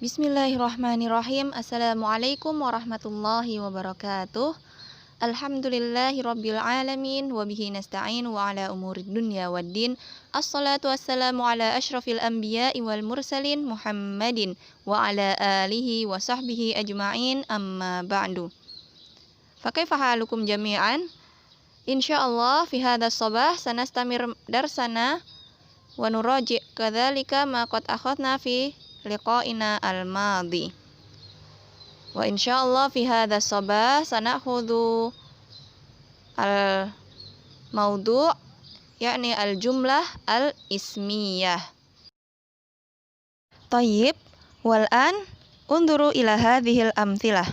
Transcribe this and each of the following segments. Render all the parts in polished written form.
Bismillahirrahmanirrahim. Assalamualaikum warahmatullahi wabarakatuh. Alhamdulillahirabbil alamin wa bihi nasta'in wa ala umurid dunya waddin. Assalatu wassalamu ala asyrafil anbiya'i wal mursalin Muhammadin wa ala alihi wa sahbihi ajma'in, amma ba'du. Fa kaifa halukum jami'an? Insyaallah fi hadzal sabah sanastamir darsana wa nuraji' kadzalika ma qad akhadna fi liqa'ina al-madhi. Wa insyaallah fi hadzal sabah sanakhudhu al-mawdu' yakni al-jumlah al-ismiyah. Thayyib, wal an unduru ila hadhil amthilah.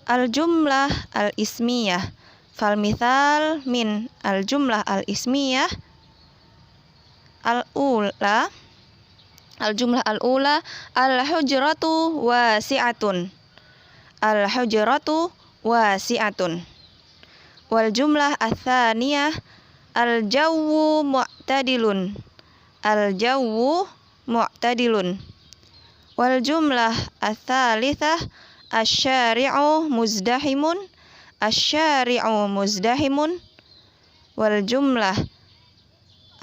Al-jumlah al-ismiyah. Fal mithal min al-jumlah al-ismiyah al-ula. Al-jumlah al-ula al-hujratu wasi'atun. Al-hujratu wasi'atun. Wal jumlah ats-tsaniyah al-jawwu mu'tadilun. Al-jawwu mu'tadilun. Wal jumlah ats-tsalitsah asy-syari'u muzdahimun. Asy-syari'u muzdahimun. Wal jumlah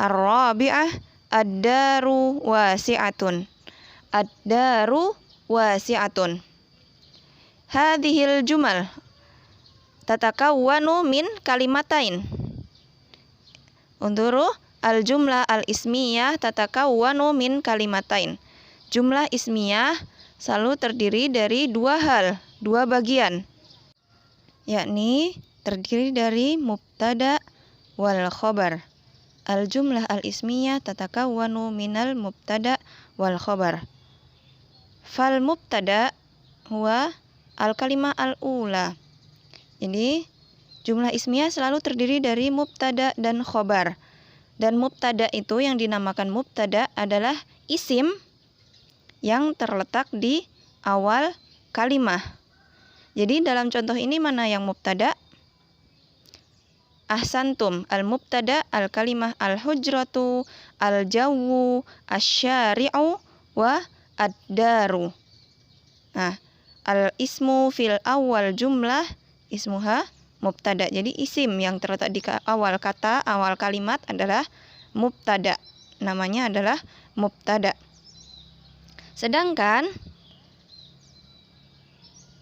ar-rabi'ah ad-daru wasi'atun. Ad-daru wasi'atun. Hadhil jumal tatakawwanu min kalimatain. Unduru al-jumlah al-ismiyah tatakawwanu min kalimatain. Jumlah ismiyah selalu terdiri dari dua hal, dua bagian. Yakni terdiri dari mubtada wal khobar. Al-jumlah al-ismiyah tatakawwanu minal mubtada wal khobar. Fal mubtada huwa al-kalimah al-ula. Jadi jumlah ismiyah selalu terdiri dari mubtada dan khobar. Dan mubtada itu yang dinamakan mubtada adalah isim yang terletak di awal kalimah. Jadi dalam contoh ini mana yang mubtada? Ahsantum, al-mubtada al-kalimah al-hujratu, al-jawwu, asy-syari'u, wa ad-daru. Nah, al-ismu fil awal jumlah ismuha mubtada. Jadi isim yang terletak di awal kata, awal kalimat adalah mubtada. Namanya adalah mubtada. Sedangkan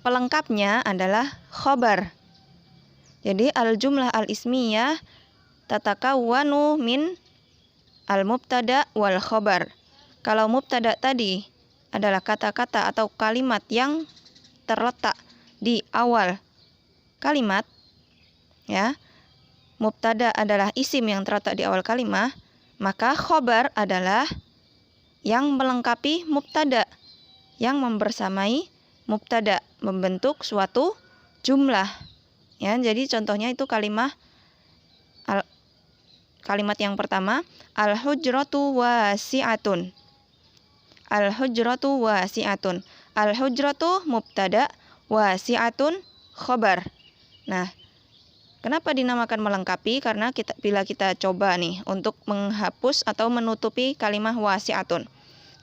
pelengkapnya adalah khobar. Jadi al-jumlah al-ismiyah tatakawwanu min al-mubtada wal khobar. Kalau mubtada tadi adalah kata-kata atau kalimat yang terletak di awal kalimat, ya. Mubtada adalah isim yang terletak di awal kalimat, maka khobar adalah yang melengkapi mubtada, yang membersamai mubtada, membentuk suatu jumlah. Ya, jadi contohnya itu kalimat yang pertama, al-hujratu wasi'atun. Al-hujratu wasi'atun. Al-hujratu mubtada, wasi'atun khobar. Nah, kenapa dinamakan melengkapi? Karena bila kita coba nih untuk menghapus atau menutupi kalimat wasi'atun,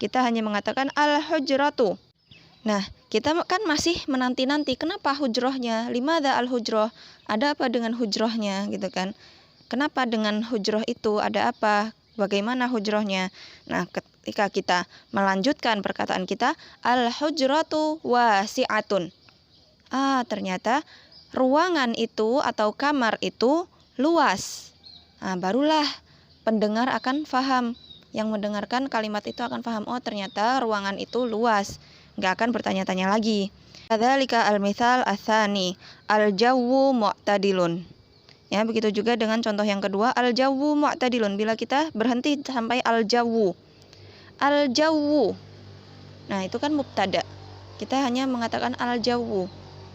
kita hanya mengatakan al-hujratu. Nah, kita kan masih menanti-nanti kenapa hujrohnya, limadza al-hujroh, ada apa dengan hujrohnya gitu kan. Kenapa dengan hujroh itu, ada apa, bagaimana hujrohnya. Nah, ketika kita melanjutkan perkataan kita, al-hujratu wasi'atun. Ternyata ruangan itu atau kamar itu luas. Barulah pendengar akan faham. Yang mendengarkan kalimat itu akan faham, oh ternyata ruangan itu luas. Nggak akan bertanya-tanya lagi. Kadzalika al-mithal ats-tsani, al-jawwu mu'tadilun. Ya, begitu juga dengan contoh yang kedua, al-jawwu mu'tadilun. Bila kita berhenti sampai al-jawwu. Al-jawwu. Nah, itu kan mubtada. Kita hanya mengatakan al-jawwu.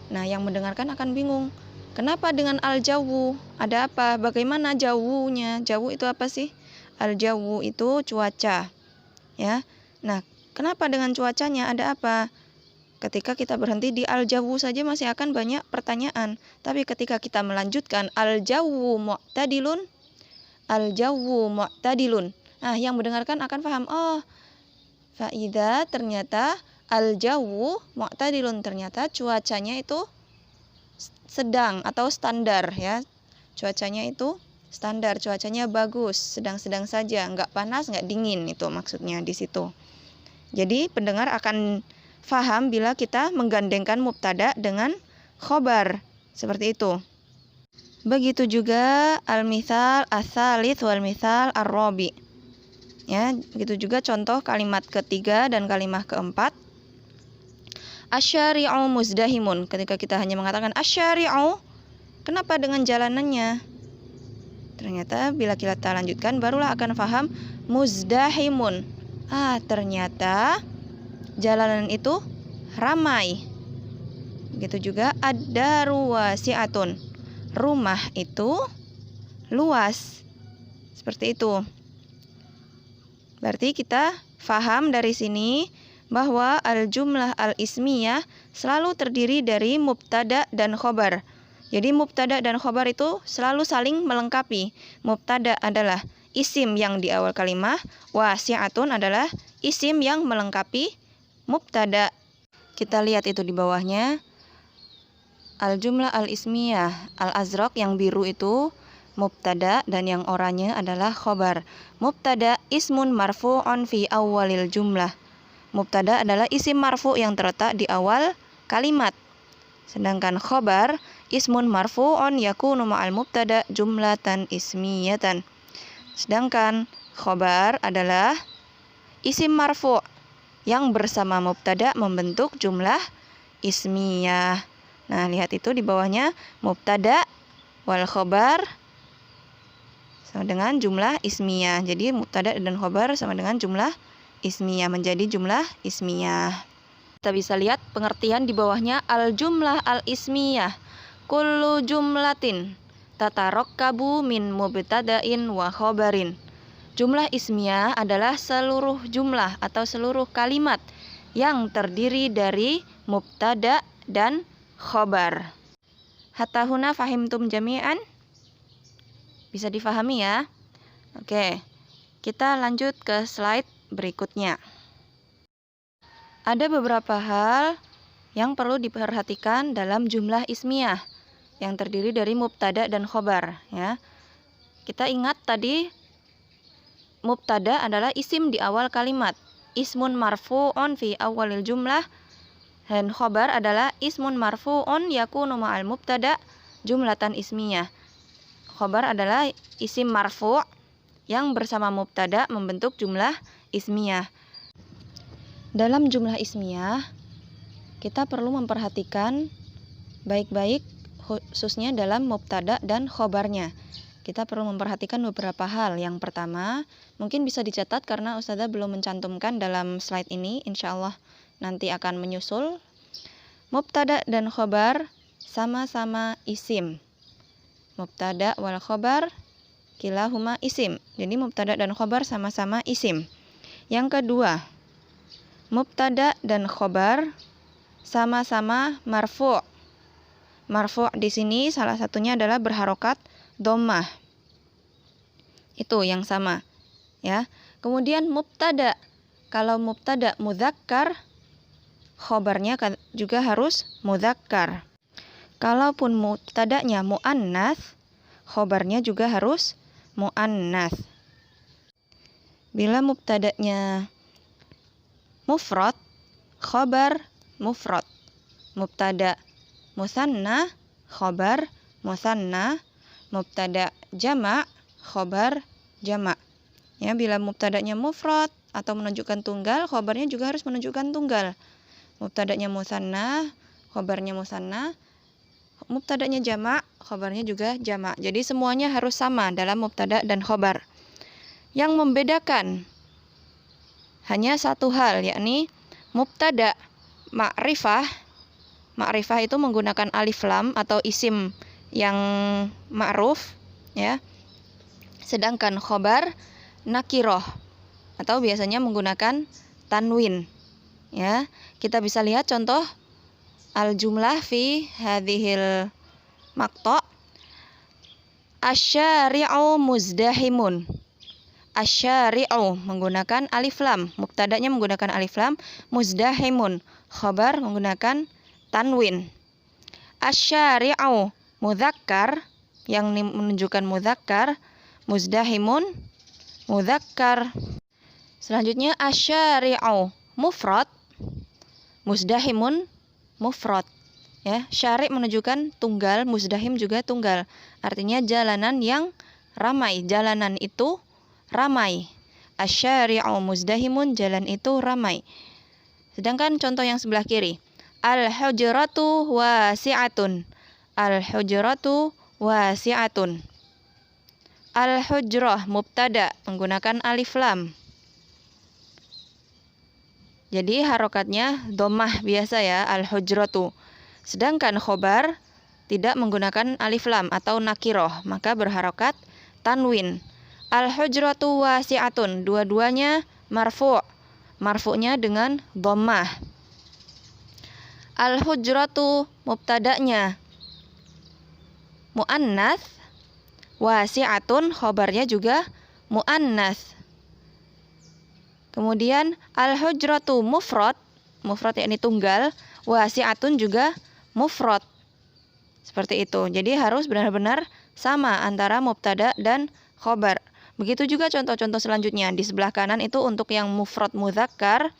Nah, yang mendengarkan akan bingung. Kenapa dengan al-jawwu? Ada apa? Bagaimana jawunya? Jawu itu apa sih? Al-jawwu itu cuaca. Ya. Nah, kenapa dengan cuacanya, ada apa? Ketika kita berhenti di al-jawwu saja masih akan banyak pertanyaan. Tapi ketika kita melanjutkan al-jawwu mu'tadilun, al-jawwu mu'tadilun. Nah, yang mendengarkan akan paham, oh Faida ternyata al-jawu mu'tadilun, ternyata cuacanya itu sedang atau standar ya. Cuacanya itu standar, cuacanya bagus, sedang-sedang saja, nggak panas, nggak dingin, itu maksudnya di situ. Jadi pendengar akan faham bila kita menggandengkan mubtada dengan khobar, seperti itu. Begitu juga al-mithal ats-tsalits wal mithal ar-rabi. Ya, begitu juga contoh kalimat ketiga dan kalimat keempat. Asyari'u muzdahimun. Ketika kita hanya mengatakan asyari'u, kenapa dengan jalanannya? Ternyata bila kita lanjutkan barulah akan paham muzdahimun. Ternyata jalanan itu ramai. Begitu juga ad-daru wasi'atun. Rumah itu luas. Seperti itu. Berarti kita faham dari sini bahwa al-jumlah al-ismiyah selalu terdiri dari mubtada dan khobar. Jadi mubtada dan khobar itu selalu saling melengkapi. Mubtada adalah isim yang di awal kalimah, wasi'atun adalah isim yang melengkapi mubtada. Kita lihat itu di bawahnya. Al-jumlah al-ismiyah al-azraq yang biru itu mubtada dan yang oranye adalah khobar. Mubtada ismun marfu'un fi awalil jumlah. Mubtada adalah isim marfu yang terletak di awal kalimat. Sedangkan khobar ismun marfu'un yakunu ma'al mubtada jumlatan ismiyatan. Sedangkan khobar adalah isim marfu' yang bersama mubtada membentuk jumlah ismiyah. Nah, lihat itu di bawahnya mubtada wal khobar sama dengan jumlah ismiyah. Jadi mubtada dan khobar sama dengan jumlah ismiyah, menjadi jumlah ismiyah. Kita bisa lihat pengertian di bawahnya al-jumlah al-ismiyah. Kullu jumlatin tatarokkabu min mubtada'in wa khobarin. Jumlah ismiyah adalah seluruh jumlah atau seluruh kalimat yang terdiri dari mubtada dan khobar. Hatta huna fahimtum jami'an? Bisa difahami ya? Oke, kita lanjut ke slide berikutnya. Ada beberapa hal yang perlu diperhatikan dalam jumlah ismiyah yang terdiri dari mubtada dan khobar ya. Kita ingat tadi mubtada adalah isim di awal kalimat, ismun marfu'un fi awalil jumlah, dan khobar adalah ismun marfu'un yakunu ma'al mubtada jumlatan ismiyah. Khobar adalah isim marfu' yang bersama mubtada membentuk jumlah ismiyah. Dalam jumlah ismiyah, kita perlu memperhatikan baik-baik khususnya dalam mubtada dan khobarnya. Kita perlu memperhatikan beberapa hal. Yang pertama, mungkin bisa dicatat karena Ustazah belum mencantumkan dalam slide ini. Insya Allah nanti akan menyusul. Mubtada dan khobar sama-sama isim. Mubtada wal khobar kilahuma isim. Jadi mubtada dan khobar sama-sama isim. Yang kedua, mubtada dan khobar sama-sama marfu'. Marfu' di sini salah satunya adalah berharokat dhammah. Itu yang sama, ya. Kemudian mubtada. Kalau mubtada mudzakkar, khobarnya juga harus mudzakkar. Kalaupun mubtadanya muannats, khobarnya juga harus muannats. Bila mubtadanya mufrad, khobar mufrad. Mubtada musanna, khobar musanna. Mubtada jama', khobar jama'. Ya, bila mubtadanya mufrad atau menunjukkan tunggal, khobarnya juga harus menunjukkan tunggal. Mubtadanya musanna, khobarnya musanna. Mubtadanya jama', khobarnya juga jama'. Jadi semuanya harus sama dalam mubtada dan khobar. Yang membedakan hanya satu hal, yakni mubtada ma'rifah. Ma'rifah itu menggunakan alif lam atau isim yang ma'ruf, ya. Sedangkan khobar nakiroh atau biasanya menggunakan tanwin, ya. Kita bisa lihat contoh al-jumlah fi hadhil maqta'. Asyari'u muzdahimun. Asyari'u menggunakan alif lam, mubtada'nya menggunakan alif lam. Muzdahimun, khabar menggunakan tanwin. Asyari'u mudzakkar, yang menunjukkan mudzakkar. Muzdahimun mudzakkar. Selanjutnya asyari'u mufrad, muzdahimun mufrad. Ya, syari' menunjukkan tunggal, muzdahim juga tunggal. Artinya jalanan yang ramai, jalanan itu ramai. Asyari'u muzdahimun, jalan itu ramai. Sedangkan contoh yang sebelah kiri, al-hujratu wasi'atun. Al-hujratu wasi'atun. Al-hujrah mubtada menggunakan alif lam. Jadi harokatnya dhammah biasa ya, al-hujratu. Sedangkan khobar tidak menggunakan alif lam atau nakiroh, maka berharokat tanwin. Al-hujratu wasi'atun, dua-duanya marfu'. Marfu'nya dengan dhammah. Al-hujratu mubtada'nya muannats, wasi'atun khobarnya juga muannats. Kemudian al-hujratu mufrad, mufrad yakni tunggal, wasi'atun juga mufrad. Seperti itu. Jadi harus benar-benar sama antara mubtada dan khobar. Begitu juga contoh-contoh selanjutnya. Di sebelah kanan itu untuk yang mufrad mudzakkar,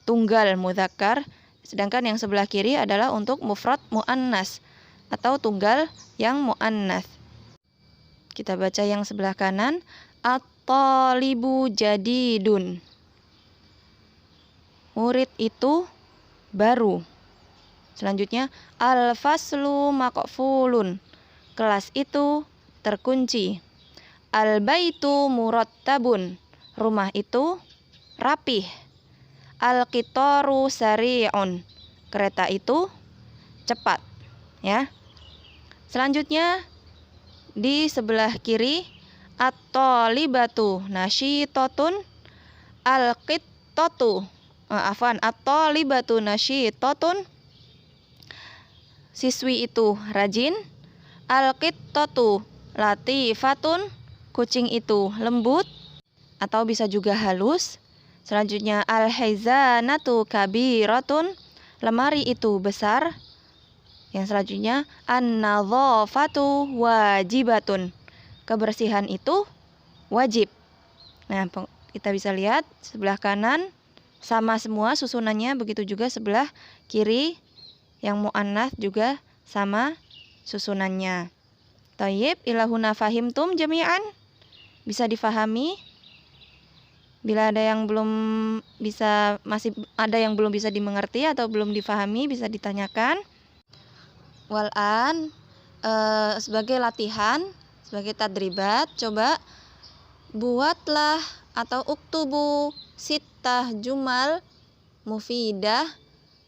tunggal mudzakkar. Sedangkan yang sebelah kiri adalah untuk mufrad muannas atau tunggal yang muannas. Kita baca yang sebelah kanan. At-talibu jadidun. Murid itu baru. Selanjutnya, al-faslu maqfulun. Kelas itu terkunci. Al-baitu murattabun. Rumah itu rapih. Al-qitaru sari'un. Kereta itu cepat. Ya. Selanjutnya, di sebelah kiri, at-talibatu nasyitatun. Al-qittatu. At-talibatu nasyitatun. Siswi itu rajin. Al-qittatu latifatun. Kucing itu lembut atau bisa juga halus. Selanjutnya al-hizanatu kabiratun. Lemari itu besar. Yang selanjutnya an-nadhafatu wajibatun. Kebersihan itu wajib. Nah, kita bisa lihat sebelah kanan sama semua susunannya, begitu juga sebelah kiri yang muannats juga sama susunannya. Thayyib, ilahuna fahimtum jami'an? Bisa difahami? Bila ada yang belum bisa, masih ada yang belum bisa dimengerti atau belum difahami, bisa ditanyakan. Wal'an, sebagai latihan, sebagai tadribat, coba buatlah atau uktubu sittah jumal mufidah.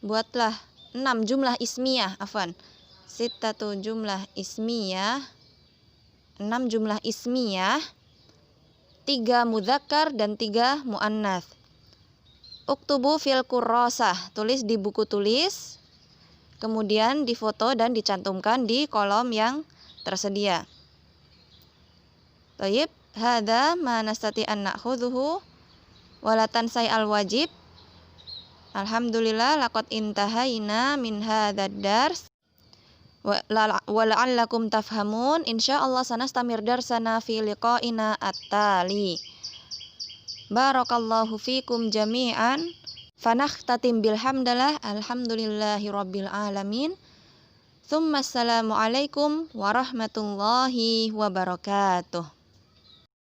Buatlah 6 jumlah ismiyah, sittatu jumlah ismiyah, 6 jumlah ismiyah, 3 mudzakkar dan 3 muannats. Uktubu fil kurrasah, tulis di buku tulis, kemudian difoto dan dicantumkan di kolom yang tersedia. Thayyib, hadza ma nastati an na'khudhuhu wa la tansai al wajib. Alhamdulillah laqad intahaina min hadzal dars wa la'allakum tafhamun. Insyaallah sanastamir darsana fi liqa'ina at-tali. Barakallahu fikum jami'an. Fanakhtatim bilhamdalah. Alhamdulillahi rabbil alamin. Tsumma assalamu alaikum warahmatullahi wabarakatuh.